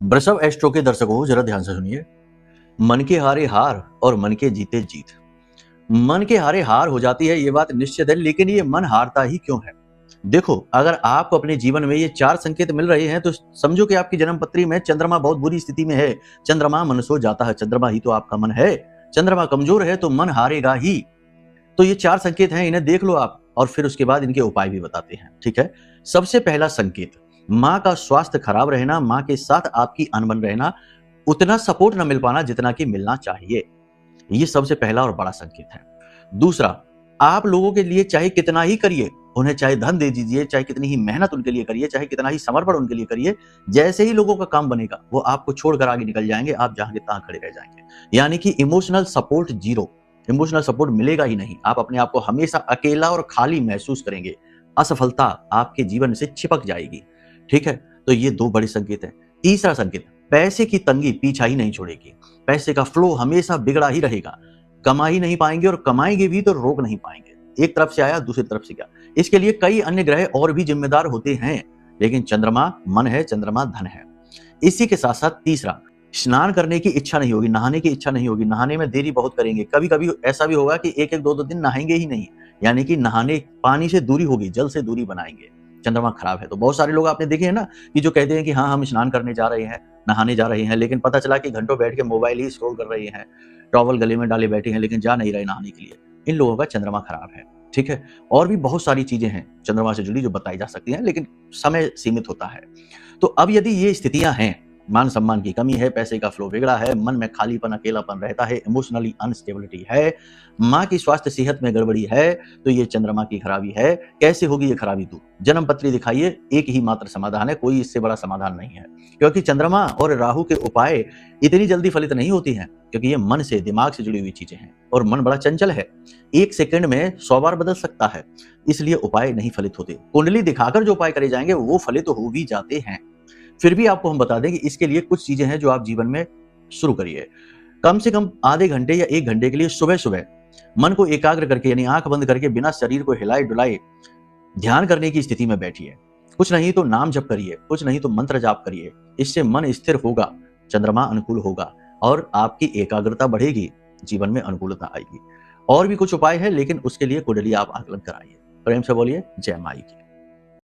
वृषभ एस्ट्रो के दर्शकों जरा ध्यान से सुनिए। मन के हारे हार और मन के जीते जीत। मन के हारे हार हो जाती है, ये बात निश्चित है, लेकिन ये मन हारता ही क्यों है? देखो, अगर आपको अपने जीवन में ये 4 संकेत मिल रहे हैं तो समझो कि आपकी जन्म पत्री में चंद्रमा बहुत बुरी स्थिति में है। चंद्रमा मन सो जाता है, चंद्रमा ही तो आपका मन है। चंद्रमा कमजोर है तो मन हारेगा ही। तो ये 4 संकेत हैं, इन्हें देख लो आप और फिर उसके बाद इनके उपाय भी बताते हैं। ठीक है। सबसे पहला संकेत, माँ का स्वास्थ्य खराब रहना, माँ के साथ आपकी अनबन रहना, उतना सपोर्ट न मिल पाना जितना कि मिलना चाहिए। ये सबसे पहला और बड़ा संकेत है। दूसरा, आप लोगों के लिए चाहे कितना ही करिए, उन्हें चाहे धन दे दीजिए, चाहे कितनी ही मेहनत उनके लिए करिए, चाहे कितना ही समर्पण उनके लिए करिए, जैसे ही लोगों का काम बनेगा वो आपको छोड़कर आगे निकल जाएंगे, आप जहां के तहां खड़े रह जाएंगे। यानी कि emotional support zero, emotional support मिलेगा ही नहीं। आप अपने आप को हमेशा अकेला और खाली महसूस करेंगे। असफलता आपके जीवन से चिपक जाएगी। ठीक है, तो ये 2 बड़े संकेत हैं। तीसरा संकेत, पैसे की तंगी पीछा ही नहीं छोड़ेगी। पैसे का फ्लो हमेशा बिगड़ा ही रहेगा। कमा ही नहीं पाएंगे और कमाएंगे भी तो रोक नहीं पाएंगे। एक तरफ से आया दूसरी तरफ से गया। इसके लिए कई अन्य ग्रह और भी जिम्मेदार होते हैं, लेकिन चंद्रमा मन है, चंद्रमा धन है। इसी के साथ साथ तीसरा, स्नान करने की इच्छा नहीं होगी, नहाने की इच्छा नहीं होगी, नहाने में देरी बहुत करेंगे। कभी कभी ऐसा भी होगा कि 1-1, 2-2 दिन नहाएंगे ही नहीं। यानी कि नहाने, पानी से दूरी होगी, जल से दूरी बनाएंगे। चंद्रमा खराब है तो बहुत सारे लोग आपने देखे हैं ना कि जो कहते हैं कि हाँ हम स्नान करने जा रहे हैं, नहाने जा रहे हैं, लेकिन पता चला कि घंटों बैठ के मोबाइल ही स्क्रॉल कर रहे हैं, टॉवल गले में डाले बैठे हैं, लेकिन जा नहीं रहे नहाने के लिए। इन लोगों का चंद्रमा खराब है। ठीक है। और भी बहुत सारी चीजें हैं चंद्रमा से जुड़ी जो बताई जा सकती हैं, लेकिन समय सीमित होता है। तो अब यदि ये स्थितियां हैं, मान सम्मान की कमी है, पैसे का फ्लो बिगड़ा है, मन में खालीपन अकेलापन रहता है, इमोशनली अनस्टेबिलिटी है, माँ की स्वास्थ्य सेहत में गड़बड़ी है, तो ये चंद्रमा की खराबी है। कैसे होगी ये खराबी दूर? जन्म पत्री दिखाइए, एक ही मात्र समाधान है, कोई इससे बड़ा समाधान नहीं है। क्योंकि चंद्रमा और राहु के उपाय इतनी जल्दी फलित नहीं होती हैं, क्योंकि ये मन से, दिमाग से जुड़ी हुई चीजें हैं और मन बड़ा चंचल है। 1 सेकंड में 100 बार बदल सकता है, इसलिए उपाय नहीं फलित होते। कुंडली दिखाकर जो उपाय करे जाएंगे वो फलित हो भी जाते हैं। फिर भी आपको हम बता दें कि इसके लिए कुछ चीजें हैं जो आप जीवन में शुरू करिए। कम से कम आधे घंटे या 1 घंटे के लिए सुबह सुबह मन को एकाग्र करके, यानी आंख बंद करके, बिना शरीर को हिलाए डुलाए ध्यान करने की स्थिति में बैठिए। कुछ नहीं तो नाम जप करिए, कुछ नहीं तो मंत्र जाप करिए। इससे मन स्थिर होगा, चंद्रमा अनुकूल होगा और आपकी एकाग्रता बढ़ेगी, जीवन में अनुकूलता आएगी। और भी कुछ उपाय है, लेकिन उसके लिए कुंडली आप आकलन कराइए। प्रेम से बोलिए जय माई की।